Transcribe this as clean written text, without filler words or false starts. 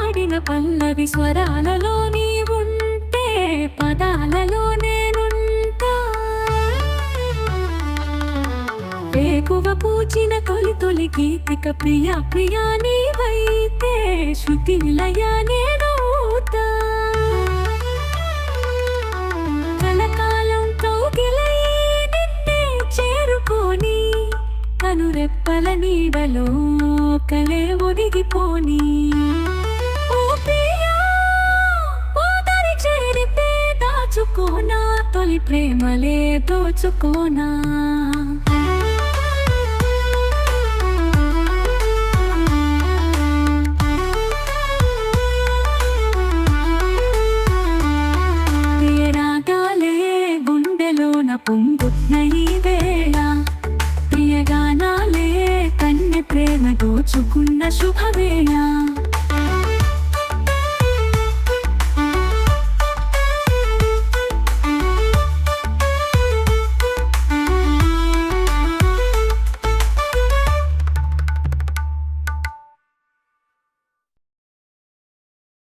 పాడిన పల్లవి స్వరాలలో నీవుంటే పదాలలో నేనుంటా. వేకువ పూచిన తొలి తొలి గీతిక ప్రియా ప్రియా నీవైతే శృతి నిలయ నేనవుతా. కలకాలం కౌగిలై నిన్నే చేరుకోని కనురెప్పల నీడలో కలే ఒదిగిపోని. ఓ ప్రియా ఓదరి చేరితే దాచుకోనా తొలి ప్రేమలే దోచుకోనా. ప్రియరాగాలే గుండెలోన పొంగుతున్న ఈ వేళ, ప్రియగానాలే కన్నె ప్రేమ దోచుకున్న శుభవేళ.